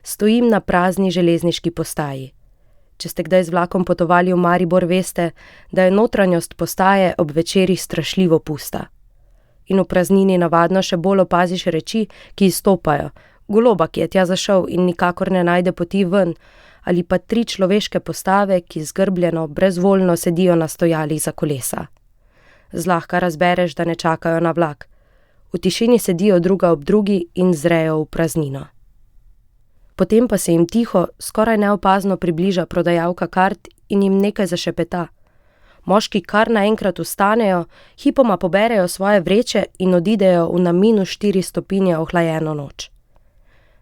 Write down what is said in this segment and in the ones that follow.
Stojim na prazni železniški postaji. Če ste kdaj z vlakom potovali v Maribor, veste, da je notranjost postaje ob večerih strašljivo pusta. In v praznini navadno še bolj opaziš reči, ki izstopajo, goloba, ki je tja zašel in nikakor ne najde poti ven, ali pa 3 človeške postave, ki zgrbljeno, brezvoljno sedijo na stojalih za kolesa. Zlahka razbereš, da ne čakajo na vlak. V tišini sedijo druga ob drugi in zrejo v praznino. Potem pa se jim tiho, skoraj neopazno približa prodajalka kart in jim nekaj zašepeta. Moški kar naenkrat vstanejo, hipoma poberejo svoje vreče in odidejo v na -4 stopinje ohlajeno noč.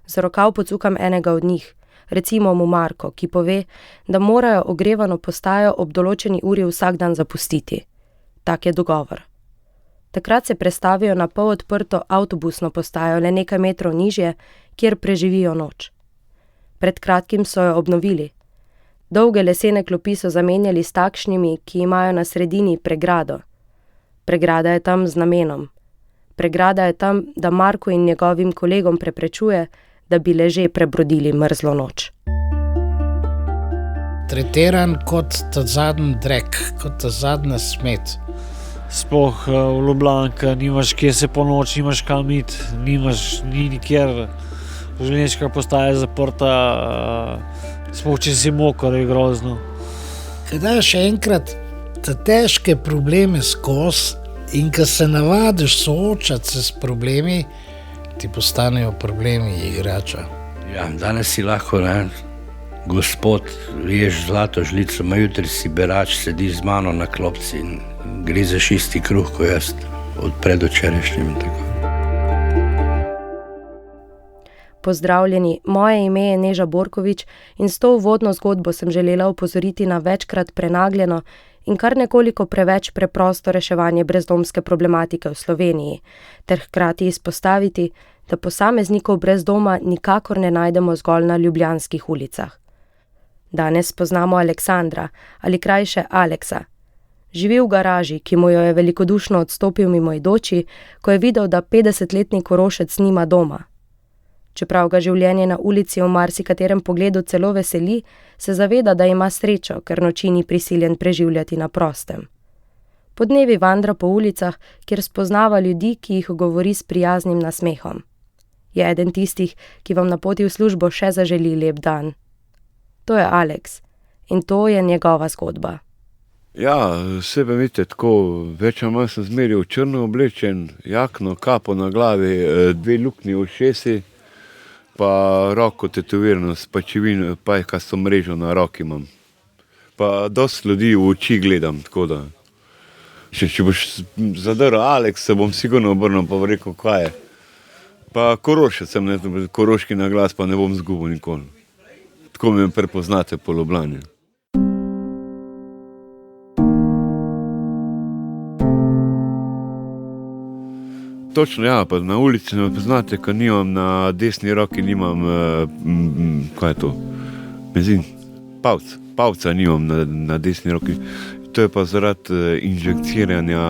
Za rokav pocukam enega od njih, recimo mu Marko, ki pove, da morajo ogrevano postajo ob določeni uri vsak dan zapustiti. Tak je dogovor. Takrat se prestavijo na pol odprto avtobusno postajo le nekaj metrov nižje, kjer preživijo noč. Pred kratkim so jo obnovili. Dolge lesene klopi so zamenjali s takšnimi, ki imajo na sredini pregrado. Pregrada je tam z namenom. Pregrada je tam, da Marku in njegovim kolegom preprečuje, da bi leže prebrodili mrzlo noč. Tretiran kot ta zadnji drek, kot ta zadnja smet. Sploh v Ljubljanka, nimaš kje se po noč, nimaš kam iti, ni nikjer. Železniška postaja je zaprta, sploh če si mokar, je grozno. Kaj daš enkrat te težke probleme skozi in ko se navadiš soočati se s problemi, ti postanejo problemi igrača. Ja, danes si lahko, gospod, ješ zlato žlico, jutri si berač, sediš z mano na klopci in grizeš isti kruh, ko jaz od predvčerajšnjim in tako. Pozdravljeni, moje ime je Neža Borkovič in s to uvodno zgodbo sem želela opozoriti na večkrat prenagljeno in kar nekoliko preveč preprosto reševanje brezdomske problematike v Sloveniji, ter hkrati izpostaviti, da posameznikov brez doma nikakor ne najdemo zgolj na ljubljanskih ulicah. Danes poznamo Aleksandra, ali krajše Aleksa. Živi v garaži, ki mu jo je velikodušno odstopil mimoidoči, ko je videl, da 50-letni Korošec nima doma. Čeprav ga življenje na ulici v marsikaterem pogledu celo veseli, se zaveda, da ima srečo, ker noči ni prisiljen preživljati na prostem. Podnevi vandra po ulicah, kjer spoznava ljudi, ki jih govori s prijaznim nasmehom. Je eden tistih, ki vam na poti v službo še zaželi lep dan. To je Aleks in to je njegova zgodba. Ja, sebe vidite tako, več ali manj sem zmeraj v črno oblečen, jakno, kapo na glavi, 2 luknji v ušesi, pa roko tetovirano s pajčevino, pajkasto mrežo na roki imam. Pa dosti ljudi v oči gledam, tako da. Če boš zadrl Aleks, se bom sigurno obrnil, pa bo rekel, kaj je. Pa Korošec sem, koroški naglas pa ne bom zgubil nikoli. Tako me prepoznate po Ljubljani. Točno, ja, pa na ulici me poznate, ko nimam na desni roki, nimam, kaj je to, benzin, pavca nimam na desni roki. To je pa zaradi injekciranja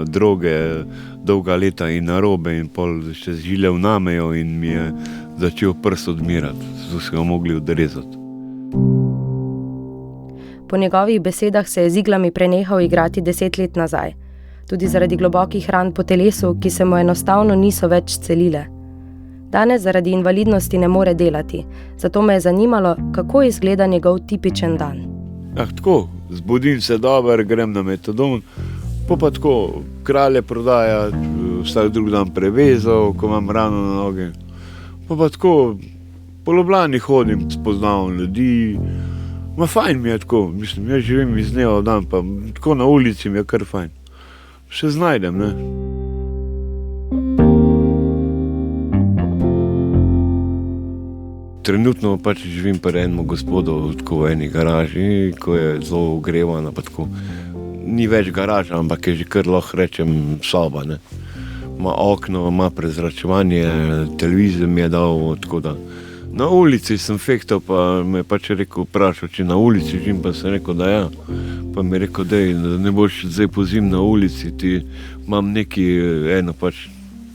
droge dolga leta in narobe in pol še žile vnamejo in mi je začel prst odmirati, so se ga mogli odrezati. Po njegovih besedah se je z iglami prenehal igrati 10 let nazaj. Tudi zaradi globokih ran po telesu, ki se mu enostavno niso več celile. Danes zaradi invalidnosti ne more delati, zato me je zanimalo, kako izgleda njegov tipičen dan. Ja, tako, zbudim se dober, grem na metadon, pa tako, kralje prodaja, vsak drug dan prevezal, ko imam rano na noge. Pa tako, po Ljubljani hodim, spoznavam ljudi, fajn mi je tako, mislim, jaz živim iz dneva v dan, pa tako na ulici mi je kar fajn. Še znajdem, ne. Trenutno pač živim pri enem gospodu tako v eni garaži, ko je zelo ogrevana, pa tako. Ni več garaža, ampak je že kar lahko rečem soba, ne. Ima okno, ima prezračevanje, televizijo mi je dal, tako da. Na ulici sem fehtal, pa me je pač rekel, vprašal, če na ulici živim, pa sem rekel, da ja. Pa mi je rekel, da ne boš zdaj pozim na ulici, ti imam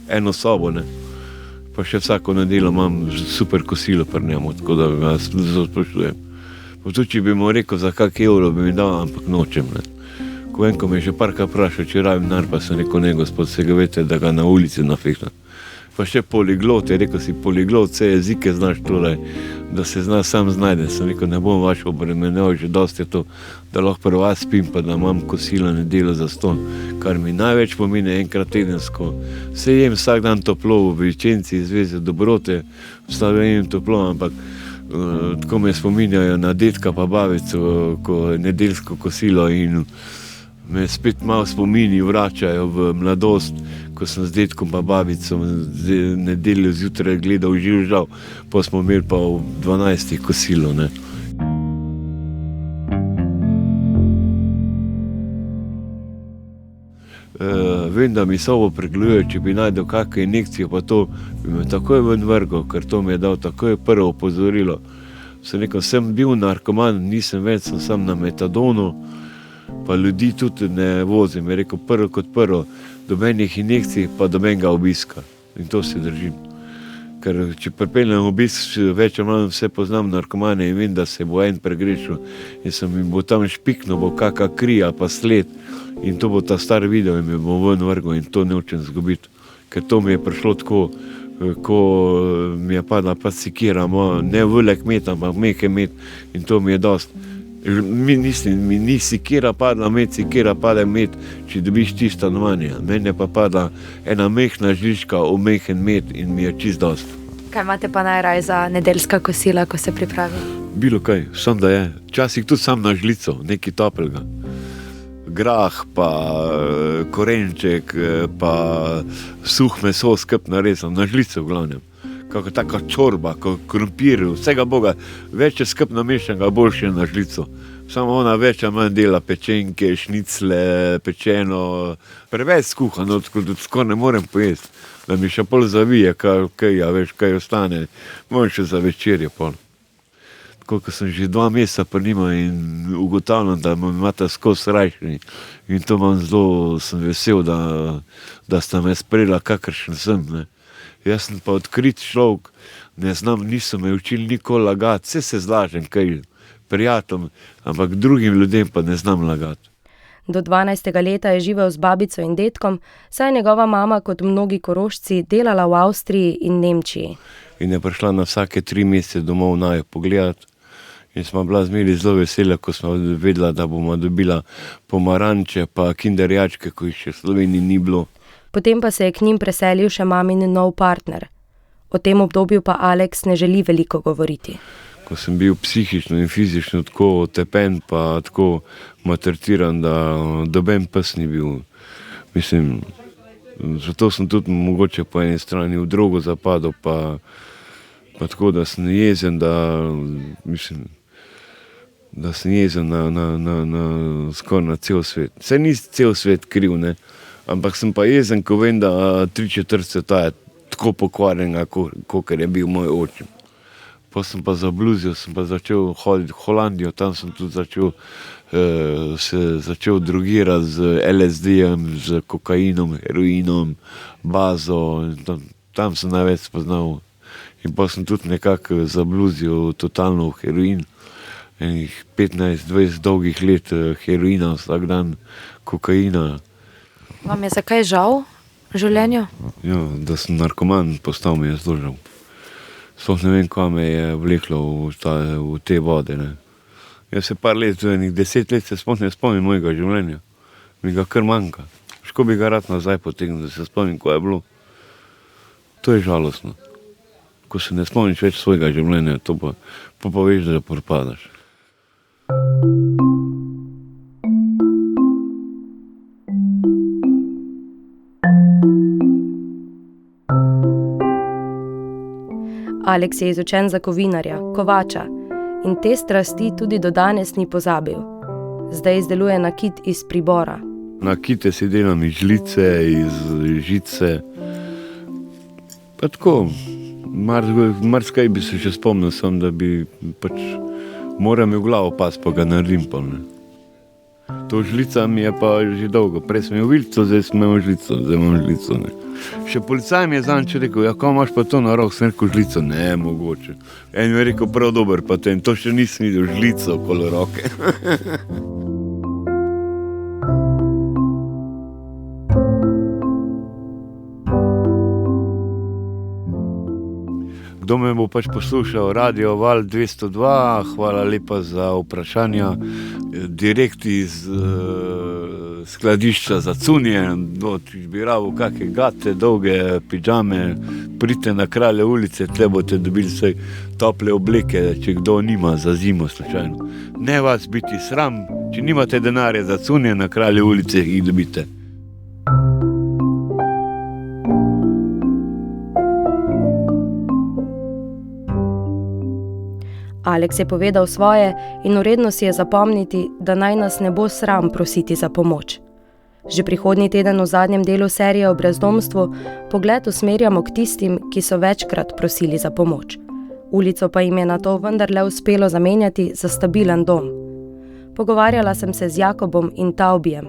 eno sobo, ne. Pa še vsako nedeljo imam super kosilo pri njemu, tako da ga zelo spoštujem. Pa tudi, če bi mu rekel, za kak evro bi mi dal, ampak nočem. Ne. Ko enko me je že parkrat vprašal, če rabim denar, pa sem rekel, ne, gospod, se ga veste, da ga na ulici nafihnem. Pa še poliglot, je rekel si poliglot, vse jezike znaš tole, da se sam znajde. Sem rekel, ne bom vaš obremenil, že dosti je to, da lahko pri vas spim, pa da imam kosilo nedeljo za ston. Kar mi največ pomeni enkrat tedensko. Se jem vsak dan toplo, v Vičenci, Zveze dobrote, vstavljam jem toplo, ampak tako me spominjajo na dedka pa babico, ko je nedeljsko kosilo in me spet malo spomini vračajo v mladost, ko sem z dedkom pa babico nedeljo zjutraj gledal živžav, pa smo imeli pa v 12 kosilo. Ne. Vem, da mi sobo pregledujejo, če bi najdel kakšno injekcijo, pa to bi me takoj ven vrgel, ker to mi je dal takoj prvo opozorilo. Sem rekel, sem bil narkoman, nisem več, sem sam na metadonu, pa ljudi tudi ne vozim. Je rekel, prvo kot prvo, dobenih injekcij, pa dobenega obiska. In to se držim. Ker če pripeljem obisk, več ali manj vse poznam narkomane in vem, da se bo en pregrešil in se mi bo tam špiknil, bo kakšna krija pa sled in to bo ta star video in mi bo ven vrgel in to ne hočem zgubiti. Ker to mi je prišlo tako, ko mi je padla pa sikira, ne velik met, ampak mehek met in to mi je dost. Mi ni sikira padla met, sikira pade met, če dobiš ti stanovanje. Meni je pa padla ena mehna žlička v mehen met in mi je čist dost. Kaj imate pa najraj za nedeljska kosila, ko se pripravi? Bilo kaj, sam da je. Včasih tudi sam na žlico, nekaj toplega. Grah, pa korenček, pa suh meso skup narezan, na žlico v glavnem. Kako taka čorba, krompir, vsega boga, več je skup namešenega, boljše na žlico. Samo ona več ali manj dela pečenke, šnicle, pečeno, preveč skuhano, skoraj ne morem pojesti, da mi še pol zavije, kaj ostane, moram še za večerje pol. Tako, ko sem že 2 meseca pri njima in ugotavljam, da me imata skozi rajšni in to sem vesel, da sta me sprejela, kakršen sem, ne. Jaz sem pa odkrit človek, ne znam, niso me učili nikoli lagati, vse se zlažem, kaj prijateljem, ampak drugim ljudem pa ne znam lagati. Do 12. leta je živel z babico in dedkom, saj je njegova mama kot mnogi Korošci delala v Avstriji in Nemčiji. In je prišla na vsake 3 mesece domov naju pogledati in smo bila zmeri zelo vesela, ko smo vedela, da bomo dobila pomaranče pa kinderjačke, ko jih še v Sloveniji ni bilo. Potem pa se je k njim preselil še mamin nov partner. O tem obdobju pa Aleks ne želi veliko govoriti. Ko sem bil psihično in fizično tako otepen, pa tako maltretiran, da doben pes ni bil. Mislim, zato sem tudi mogoče po eni strani v drogo zapadel, pa tako, da sem jezen, da sem jezen skoraj na cel svet. Saj ni cel svet kriv, ne? Ampak sem pa jezen, ko vem, da 3/4 sveta je tako pokvarjenega, kakor je bil moj očim. Pa sem pa zabluzil, sem pa začel hoditi v Holandijo, tam sem tudi začel drogirati z LSD-jem, z kokainom, heroinom, bazo, in tam sem največ spoznal. In pa sem tudi nekako zabluzil totalno v heroin. Enih 15-20 dolgih let heroina, vsak dan kokaina. Vam je zakaj žal v življenju? Ja, da sem narkoman postal, mi je zelo žal. Sploh ne vem, kaj me je vleklo v te vode. Ne. Jaz se par let, 10 let se sploh ne spomnim mojega življenja. Mi ga kar manjka. Ško bi ga rad nazaj potegnil, da se spomnim, kaj je bilo. To je žalostno. Ko se ne spomniš več svojega življenja, to pa veš, da propadaš. Aleks je izučen za kovinarja, kovača in te strasti tudi do danes ni pozabil. Zdaj izdeluje nakit iz pribora. Nakite si delam iz žlice, iz žice. Pa tako, marsikaj bi se še spomnil, sem, da bi moram v glavo pas, pa ga naredim pa ne. To žlica mi je pa že dolgo. Prej sem imel vilico, zdaj sem imel žlico, zdaj imam žlico. Ne. Še policaj mi je zanj rekel, ja, ko imaš pa to na rok, sem rekel žlico, ne, mogoče. En mi je rekel, prav dober patent, to še nisem videl žlico okoli roke. Kdo me bo pač poslušal, Radio Val 202, hvala lepa za vprašanja, direkt iz skladišča za cunje, če bi rabo kakve gate, dolge pidžame, pridite na Kralje ulice, tle boste dobili vse tople obleke, če kdo nima za zimo slučajno. Ne vas biti sram, če nimate denarja za cunje, na Kralje ulice jih dobite. Aleks je povedal svoje in uredno si je zapomniti, da naj nas ne bo sram prositi za pomoč. Že prihodnji teden v zadnjem delu serije o brezdomstvu pogled usmerjamo k tistim, ki so večkrat prosili za pomoč. Ulico pa jim je nato vendarle uspelo zamenjati za stabilen dom. Pogovarjala sem se z Jakobom in Tavbijem,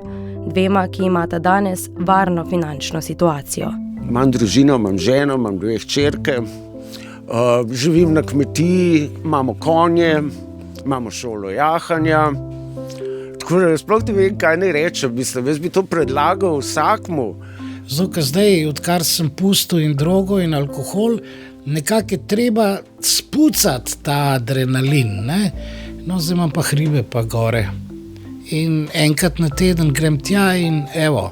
dvema, ki imata danes varno finančno situacijo. Imam družino, imam ženo, imam 2 hčerke. Živim na kmetiji, imamo konje, imamo šolo jahanja. Tako da sploh ne vem, kaj naj rečem. Mislim, jaz bi to predlagal vsakmu. Zato, zdaj, odkar sem pustil in drogo in alkohol, nekako je treba spucati ta adrenalin, ne? No, zdaj imam pa hribe pa gore. In enkrat na teden grem tja in evo,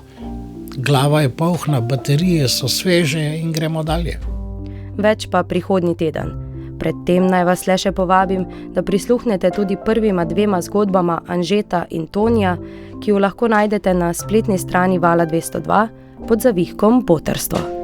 glava je polna, baterije so sveže in gremo dalje. Več pa prihodnji teden. Predtem naj vas le še povabim, da prisluhnete tudi prvima 2 zgodbama Anžeta in Tonija, ki jo lahko najdete na spletni strani Vala 202 pod zavihkom Potrstvo.